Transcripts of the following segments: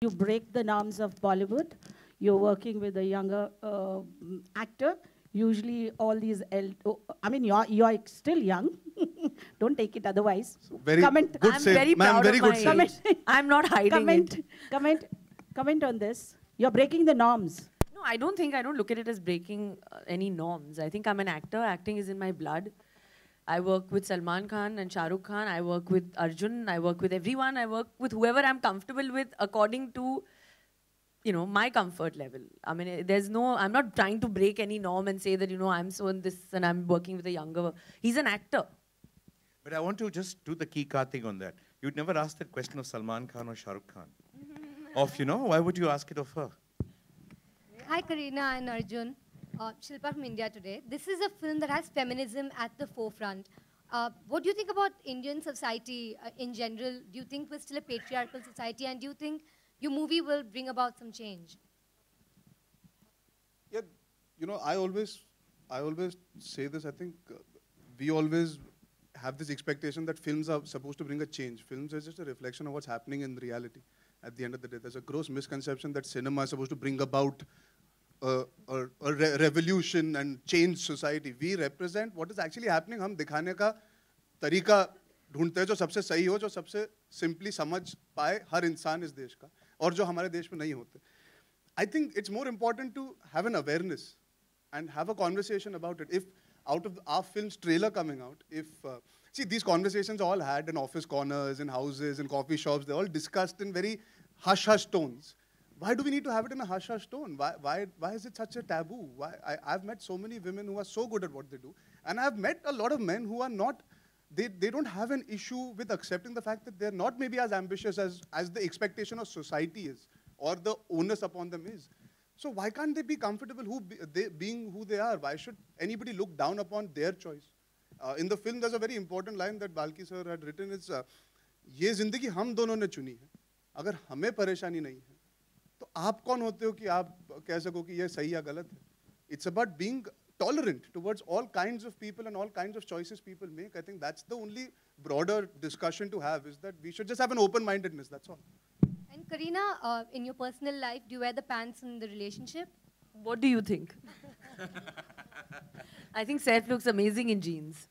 You break the norms of Bollywood. You're working with a younger actor. Usually, all these I mean, you're still young. Don't take it otherwise. Very comment. good I'm save. very proud very of good my save. age. I'm not hiding it. Comment on this. You're breaking the norms. No, I don't look at it as breaking any norms. I think I'm an actor. Acting is in my blood. I work with Salman Khan and Shah Rukh Khan. I work with Arjun. I work with everyone. I work with whoever I'm comfortable with according to, my comfort level. I mean, I'm not trying to break any norm and say that, I'm so in this and I'm working with a younger. He's an actor. But I want to just do the key card thing on that. You'd never ask that question of Salman Khan or Shah Rukh Khan. Why would you ask it of her? Hi, Kareena and Arjun. Shilpa from India today. This is a film that has feminism at the forefront. What do you think about Indian society in general? Do you think we're still a patriarchal society? And do you think your movie will bring about some change? Yeah, I always say this. I think we always have this expectation that films are supposed to bring a change. Films are just a reflection of what's happening in reality. At the end of the day, there's a gross misconception that cinema is supposed to bring about a revolution and change society. We represent what is actually happening. हम दिखाने का तरीका ढूंढते हैं जो सबसे सही हो, जो सबसे simply समझ पाए हर इंसान इस देश का, और जो हमारे देश में नहीं होते. I think it's more important to have an awareness and have a conversation about it. If out of our film's trailer coming out, see, these conversations all had in office corners, in houses, in coffee shops, they're all discussed in very hush-hush tones. Why do we need to have it in a hush-hush tone? Why is it such a taboo? I've met so many women who are so good at what they do. And I've met a lot of men who are not, they don't have an issue with accepting the fact that they're not maybe as ambitious as the expectation of society is, or the onus upon them is. So why can't they be comfortable being who they are? Why should anybody look down upon their choice? In the film, there's a very important line that Balki sir had written. It's, ये जिंदगी हम दोनों ने चुनी है. अगर हमें परेशानी नहीं है, तो आप कौन होते हो कि आप कह सको कि ये सही या गलत है? It's about being tolerant towards all kinds of people and all kinds of choices people make. I think that's the only broader discussion to have, is that we should just have an open-mindedness, that's all. And Kareena, in your personal life, do you wear the pants in the relationship? What do you think? I think Seth looks amazing in jeans.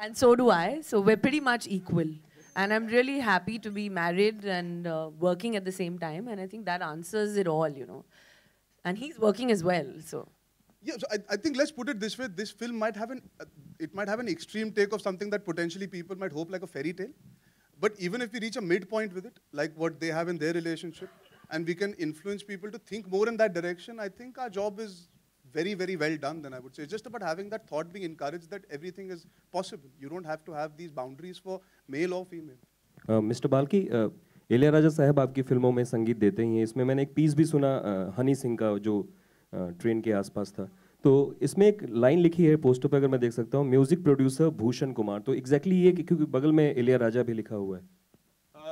And so do I. So we're pretty much equal. And I'm really happy to be married and working at the same time. And I think that answers it all, And he's working as well, so. Yeah, so I think let's put it this way. This film might have an extreme take of something that potentially people might hope like a fairy tale. But even if we reach a midpoint with it, like what they have in their relationship, and we can influence people to think more in that direction, I think our job is very, very well done, then I would say. It's just about having that thought being encouraged that everything is possible. You don't have to have these boundaries for male or female. Mr. Balki, Ilaiyaraaja साहब आपकी फिल्मों में संगीत देते ही हैं. इसमें मैंने एक पीस भी सुना हनी सिंह का जो ट्रेन के आसपास था. तो इसमें एक लाइन लिखी है पोस्टर पे, अगर मैं देख सकता हूँ, म्यूजिक प्रोड्यूसर भूषण कुमार. तो एग्जैक्टली ये क्योंकि बगल में इलैयाराजा भी लिखा हुआ है.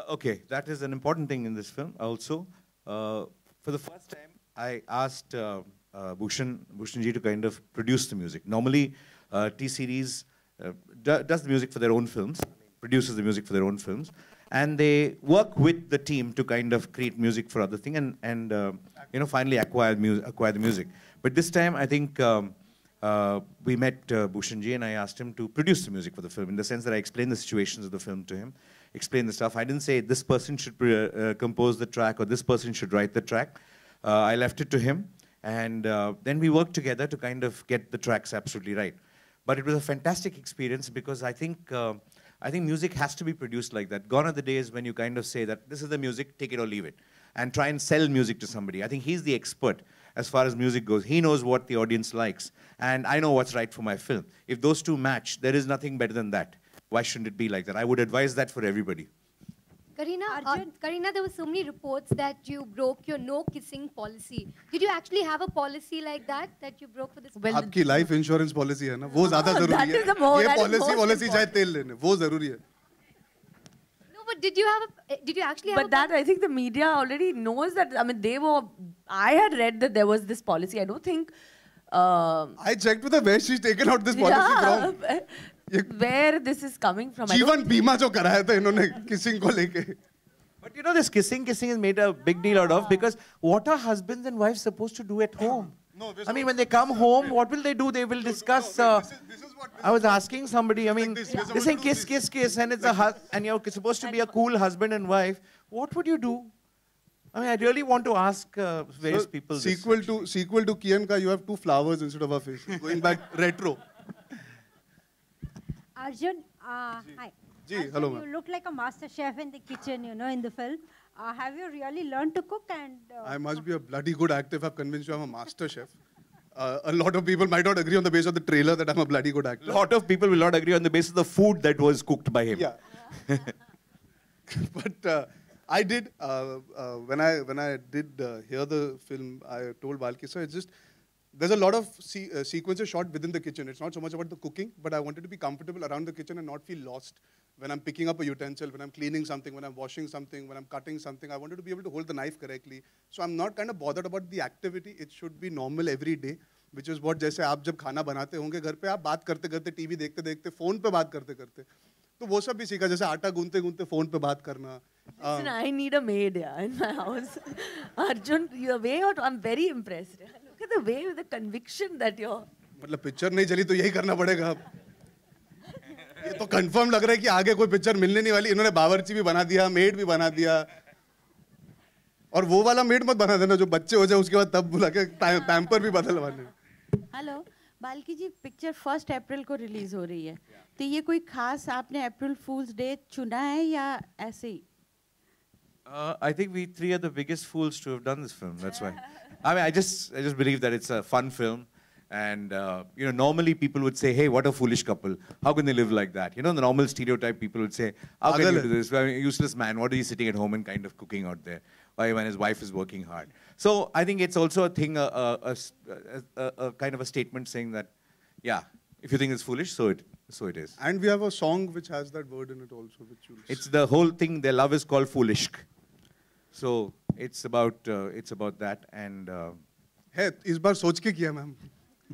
Okay, that is an important thing in this film also. For the first time, I asked Bhushan ji to kind of produce the music. Normally, T-Series does the music for their own films, produces the music for their own films, and they work with the team to kind of create music for other things and finally acquire the music. But this time, I think we met Bhushan ji and I asked him to produce the music for the film, in the sense that I explained the situations of the film to him, explained the stuff. I didn't say this person should compose the track or this person should write the track. I left it to him, and then we worked together to kind of get the tracks absolutely right. But it was a fantastic experience because I think music has to be produced like that. Gone are the days when you kind of say that this is the music, take it or leave it, and try and sell music to somebody. I think he's the expert as far as music goes. He knows what the audience likes, and I know what's right for my film. If those two match, there is nothing better than that. Why shouldn't it be like that? I would advise that for everybody. Kareena, there were so many reports that you broke your no kissing policy. Did you actually have a policy like that you broke for this? Well, आपकी life insurance policy है ना, वो ज़्यादा ज़रूरी है. ये policy चाहे तेल लेने, वो ज़रूरी है. No, but did you actually have? But that I think the media already knows that. I mean, I had read that there was this policy. I don't think. I checked with her where she's taken out this policy from. Where this is coming from. जीवन बीमा जो कराया था इन्होंने kissing को लेके. But you know, this kissing is made a big deal out of, because what are husbands and wives supposed to do at home? No, I mean, when they come home, what will they do? They will discuss. I was asking somebody. I mean, this. they say kiss, and it's and you're supposed to be a cool husband and wife. What would you do? I mean, I really want to ask various people. Sequel to Kianka, you have two flowers instead of a face. Going back retro. Arjun, hi. Ji, Arjun, hello, you ma'am. look like a master chef in the kitchen, you know, in the film. Have you really learned to cook? And I must be a bloody good actor if I've convinced you I'm a master chef. A lot of people might not agree on the basis of the trailer that I'm a bloody good actor. A lot of people will not agree on the basis of the food that was cooked by him. Yeah. But I did, when I did hear the film, I told Balki, so it's just, there's a lot of sequences shot within the kitchen. It's not so much about the cooking, but I wanted to be comfortable around the kitchen and not feel lost when I'm picking up a utensil, when I'm cleaning something, when I'm washing something, when I'm cutting something. I wanted to be able to hold the knife correctly. So I'm not kind of bothered about the activity. It should be normal every day, which is what, जैसे आप जब खाना बनाते होंगे घर पे, आप बात करते करते, टीवी देखते देखते, फोन पे बात करते करते, तो वो सब भी सीखा, जैसे आटा गूंथते गूंथते फोन पे बात करना. Listen, I need a maid, in my house. Arjun, the way out, I'm very impressed. Look at the way with the conviction that you're. मतलब पिक्चर नहीं चली तो यही करना पड़ेगा अब. ये तो कंफर्म लग रहा है कि आगे कोई पिक्चर मिलने नहीं वाली. इन्होंने बावर्ची भी बना दिया, मेड भी बना दिया. और वो वाला मेड मत बना देना जो बच्चे हो जाए उसके बाद तब बुला के पैम्पर भी बदलवाने. हेलो बाल्की जी, पिक्चर 1 अप्रैल को रिलीज हो रही है, तो ये कोई खास आपने अप्रैल फूल्स डे चुना है या ऐसे ही? I think we three are the biggest fools to have done this film. That's why. I mean, I just believe that it's a fun film, and you know, normally people would say, "Hey, what a foolish couple! How can they live like that?" You know, the normal stereotype people would say, "How can you do this? I mean, useless man. What are you sitting at home and kind of cooking out there? Why, when his wife is working hard?" So I think it's also a thing, a kind of a statement saying that, yeah, if you think it's foolish, so it is. And we have a song which has that word in it also, which you'll It's the whole thing. Their love is called foolish. So it's about that, and है. इस बार सोच के किया ma'am.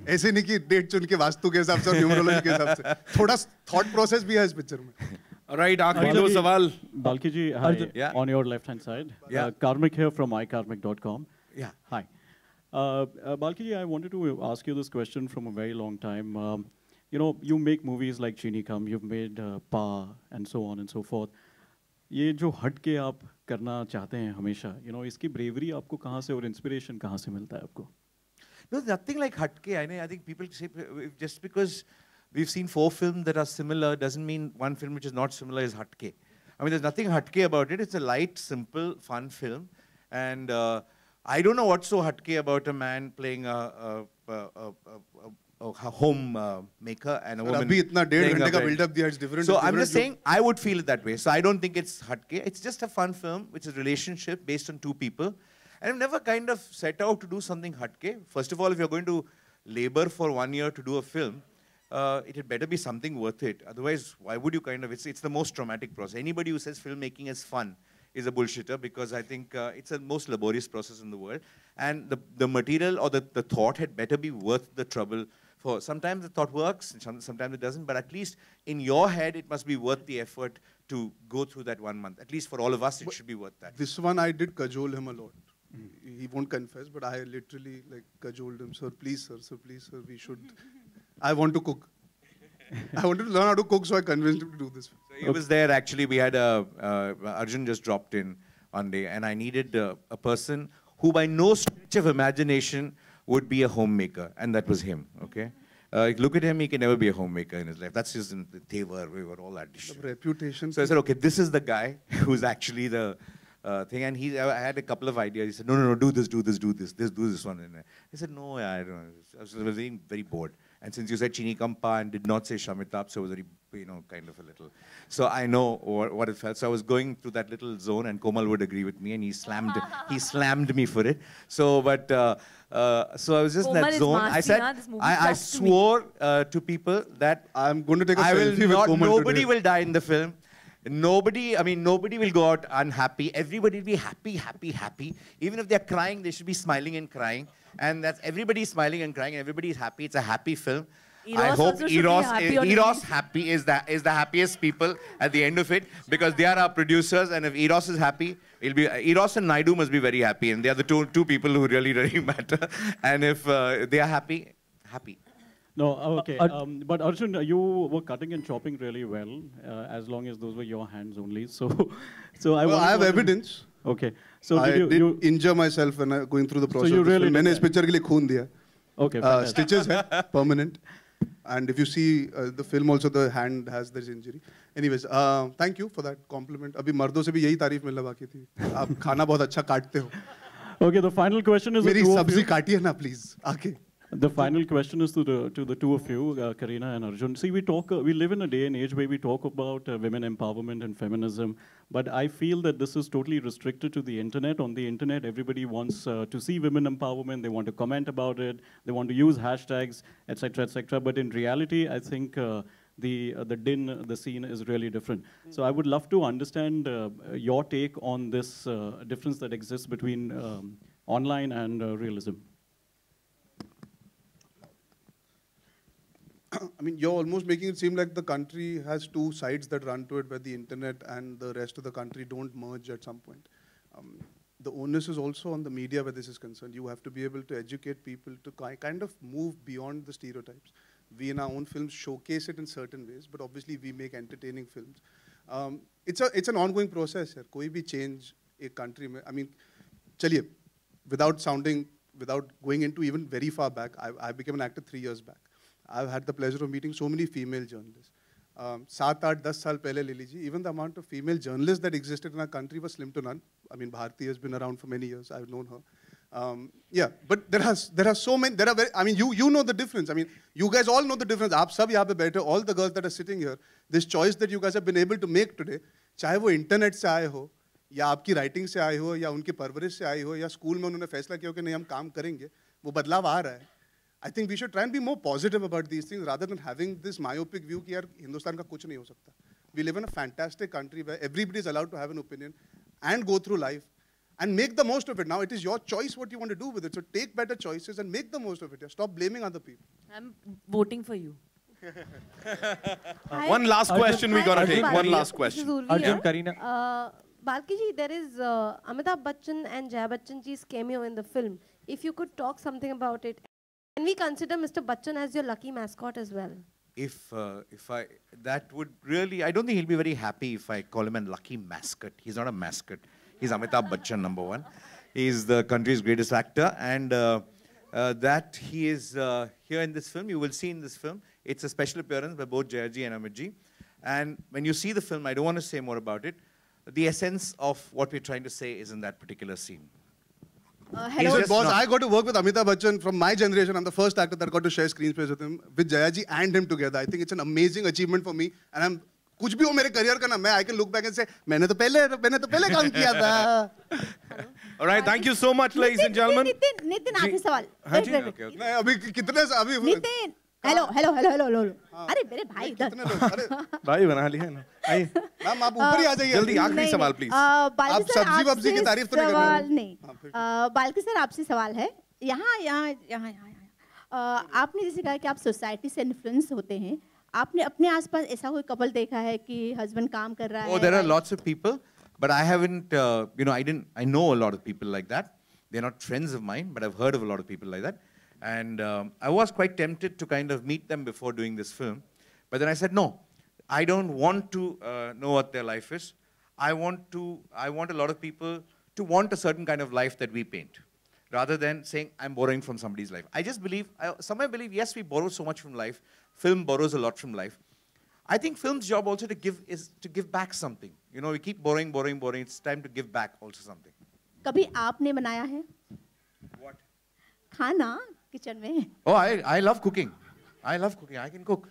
ऐसे नहीं कि date चुन के वास्तु के हिसाब से और न्यूमरोलॉजी के हिसाब से. थोड़ा थॉट प्रोसेस भी है इस पिक्चर में. Alright, आखिरी दो सवाल. Balki ji, hi. Yeah. On your left-hand side. Yeah. Karmik here from ikarmik.com. Yeah. Hi. Balki ji, I wanted to ask you this question from a very long time. You know, you make movies like Chini Kam, you've made Pa, and so on and so forth. ये जो हट के आप करना चाहते हैं हमेशा, you know, इसकी bravery आपको कहाँ से और inspiration कहाँ से मिलता है आपको? No, nothing like hatke. I think people say just because we've seen 4 films that are similar doesn't mean one film which is not similar is hatke. I mean, there's nothing hatke about it. It's a light, simple, fun film, and I don't know what's so hatke about a man playing a home maker and a woman. अभी इतना 1.5 घंटे का playing a build-up दिया, it's different. So it's I'm different just saying, I would feel it that way. So I don't think it's hatke. It's just a fun film, which is a relationship based on 2 people. And I've never kind of set out to do something hatke. First of all, if you're going to labor for 1 year to do a film, it had better be something worth it. Otherwise, why would you kind of, it's the most traumatic process. Anybody who says filmmaking is fun is a bullshitter, because I think it's the most laborious process in the world. And the material or the thought had better be worth the trouble. For sometimes the thought works, sometimes it doesn't, but at least in your head, it must be worth the effort to go through that 1 month. At least for all of us, it should be worth that. This one I did cajole him a lot. He won't confess, but I literally like cajoled him. Sir, please, sir, we should. I want to cook. I wanted to learn how to cook, so I convinced him to do this. So he was there, actually. We had Arjun just dropped in one day, and I needed a person who by no stretch of imagination would be a homemaker, and that was him, okay? Look at him, he can never be a homemaker in his life. That's just in the Tevar, we were all that. The reputation. So I said, okay, this is the guy who's actually the thing, and I had a couple of ideas. He said, no, do this one. And I said, no, I don't know. I was very, very bored. And since you said Chini Kampa and did not say Shamitab, so it was very, kind of a little. So I know what it felt. So I was going through that little zone, and Komal would agree with me, and he slammed me for it. So, but, so I was just in that zone. I said, I swore to people that I'm going to take a selfie with Komal nobody today. will die in the film. Nobody will go out unhappy. Everybody will be happy. Even if they're crying, they should be smiling and crying. And that's everybody smiling and crying, and everybody is happy. It's a happy film. Eros I hope also should be happy on Eros release. happy is the happiest people at the end of it, because they are our producers, and if Eros is happy, it'll be Eros and Naidu must be very happy, and they are the two people who really matter. And if they are happy. No, okay. But Arjun, you were cutting and chopping really well, as long as those were your hands only. So I have evidence. Okay. So I did you injure myself when going through the process. So you really मैंने इस picture के लिए खून दिया. Okay. Stitches है, permanent. And if you see the film also, the hand has this injury. Anyways, thank you for that compliment. अभी मर्दों से भी यही तारीफ मिलना बाकी थी. आप खाना बहुत अच्छा काटते हो. Okay, the final question is मेरी सब्जी काटिए ना please. आके. The final question is to the two of you, Kareena and Arjun. See, we live in a day and age where we talk about women empowerment and feminism, but I feel that this is totally restricted to the internet. On the internet, everybody wants to see women empowerment. They want to comment about it. They want to use hashtags, etc., etc. But in reality, I think the scene is really different. So I would love to understand your take on this difference that exists between online and realism. I mean, you're almost making it seem like the country has two sides that run to it, where the internet and the rest of the country don't merge at some point. The onus is also on the media where this is concerned. You have to be able to educate people to kind of move beyond the stereotypes. We in our own films showcase it in certain ways, but obviously we make entertaining films. It's an ongoing process here. कोई भी change एक country में, I mean, चलिए, without going into even very far back, I became an actor 3 years back. I've had the pleasure of meeting so many female journalists. 7, 8, 10 साल पहले ले लीजिए, even the amount of female journalists that existed in our country was slim to none. I mean, Bharti has been around for many years. I've known her. Yeah, but there are so many. I mean, you know the difference. I mean, you guys all know the difference. आप सब यहाँ पे बैठे, all the girls that are sitting here, this choice that you guys have been able to make today, चाहे वो internet से आए हो, या आपकी writing से आए हो, या उनकी परवरिश से आए हो, या स्कूल में उन्होंने फैसला किया कि नहीं हम काम करेंगे, वो बदलाव आ रहा है. I think we should try and be more positive about these things rather than having this myopic view कि यार हिंदुस्तान का कुछ नहीं हो सकता. We live in a fantastic country where everybody is allowed to have an opinion and go through life and make the most of it. Now it is your choice what you want to do with it. So take better choices and make the most of it. Stop blaming other people. I'm voting for you. One last question we gotta take. One last question. Arjun, Kareena. Balki ji, there is Amitabh Bachchan and Jaya Bachchan ji's cameo in the film. If you could talk something about it. Can we consider Mr. Bachchan as your lucky mascot as well? I don't think he'll be very happy if I call him a lucky mascot. He's not a mascot. He's Amitabh Bachchan, number one. He's the country's greatest actor, and that he is here in this film. You will see in this film. It's a special appearance by both Jayaji and Amitji. And when you see the film, I don't want to say more about it. The essence of what we're trying to say is in that particular scene. Hello, boss. I got to work with Amitabh Bachchan from my generation. I'm the first actor that got to share screen space with him, with Jayaji and him together. I think it's an amazing achievement for me, and I'm कुछ भी हो मेरे career का ना I can look back and say मैंने तो पहले काम किया था. All right, thank you so much, ladies and gentlemen. Nitin आखिरी सवाल. नहीं अभी कितने अभी नितिन हेलो अरे मेरे भाई कितने लोग अरे भाई बना लिया ना आइए मैम आप ऊपर ही आ जाइए जल्दी आखिरी सवाल प्लीज आप सब्जी वब्जी की तारीफ तो नहीं कर रहे नहीं बाल्की सर आपसे सवाल है यहाँ आपने जैसे कहा कि आप सोसाइटी से इन्फ्लुएंस होते हैं आपने अपने आसपास ऐसा कोई कपल देखा है कि हस्बैंड काम कर रहा है there are lots of people but I haven't I know a lot of people like that. They're not friends of mine but I've heard of a lot of people like that. And I was quite tempted to kind of meet them before doing this film. But then I said, no, I don't want to know what their life is. I want a lot of people to want a certain kind of life that we paint. Rather than saying, I'm borrowing from somebody's life. I just believe, somewhere believe, yes, we borrow so much from life. Film borrows a lot from life. I think film's job also is to give back something. You know, we keep borrowing. It's time to give back also something. कभी आपने बनाया है? What? खाना kitchen में. Oh, I love cooking. I love cooking. I can cook.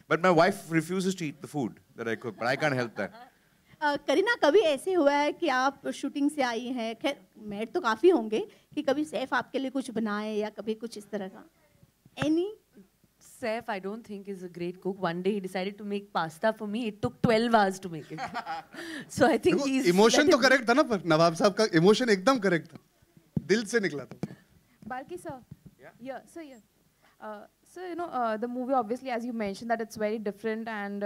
But my wife refuses to eat the food that I cook. But I can't help that. Kareena कभी ऐसे हुआ है कि आप शूटिंग से आई हैं खैर मेड तो काफ़ी होंगे कि कभी सैफ आपके लिए कुछ बनाए या कभी कुछ इस तरह का Any? Saif, I don't think is a great cook. One day he decided to make pasta for me. It took 12 hours to make it. So I think he's... Emotion तो correct था ना पर नवाब साहब का emotion एकदम correct था. दिल से निकला था. Balki sir. Yeah. So So, the movie, obviously, as you mentioned, that it's very different, and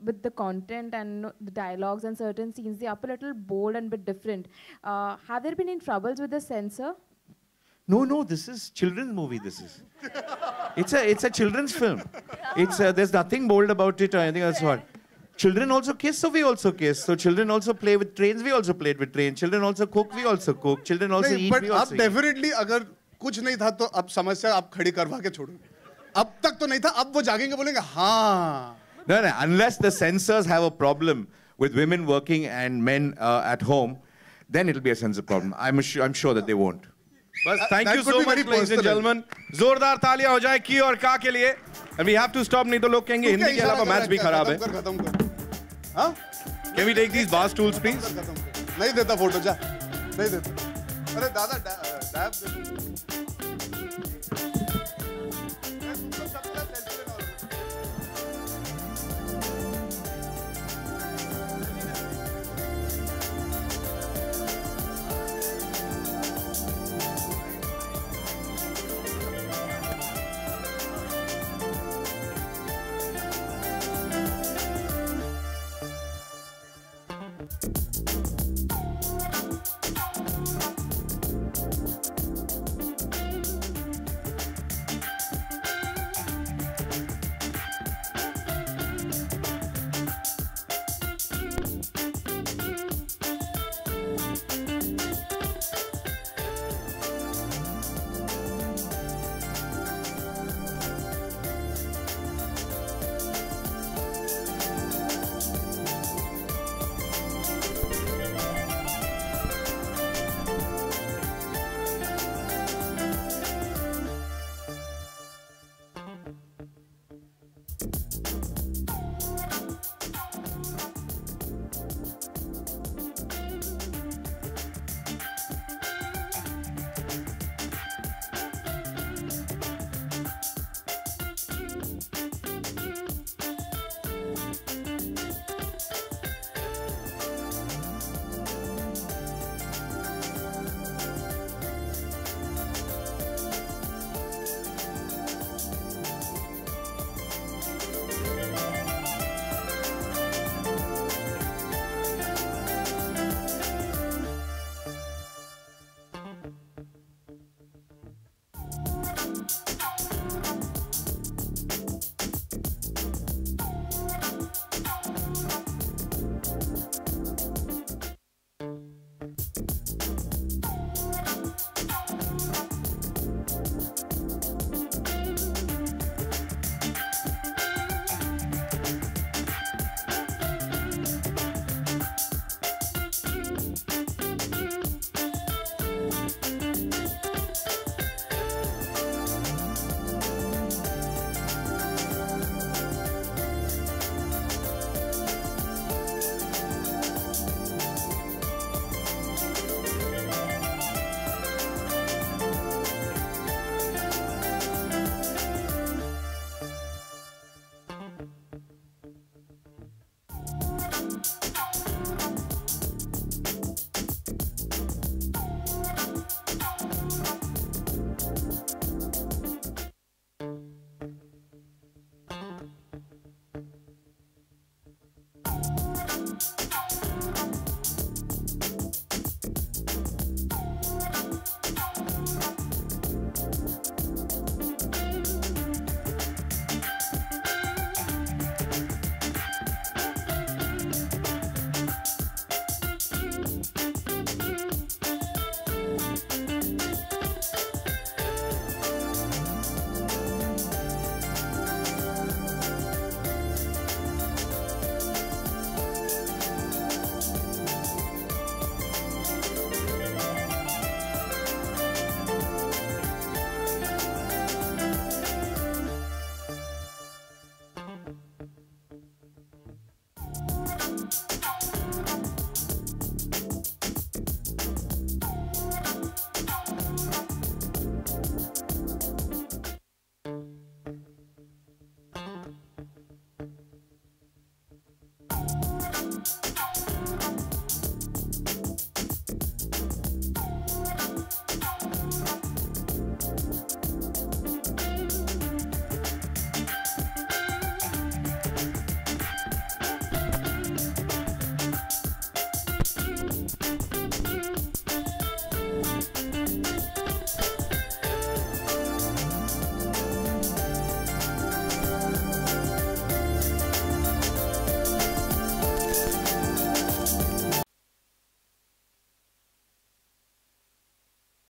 with the content and the dialogues and certain scenes, they are a little bold and bit different. Have there been any troubles with the censor? No, this is children's movie, this is. It's a children's film. There's nothing bold about it or anything else. Children also kiss, so we also kiss. So children also play with trains, we also played with trains. Children also cook, we also cook. Children also eat, we also eat. But definitely, अगर कुछ नहीं था तो अब समस्या आप खड़ी करवा के छोड़ो. अब तक तो नहीं था, अब वो जागेंगे बोलेंगे हाँ. No, unless the censors have a problem with women working and men at home, then it'll be a censor problem. I'm sure that they won't. But thank you so much, ladies and gentlemen. जोरदार तालियां हो जाए की और का के लिए. And we have to stop, नहीं तो लोग कहेंगे हिंदी के अलावा मैच भी खराब है. हाँ? Can we take these bar stools, please? नहीं देता फोटो जा. नहीं देता. अरे दादा डैब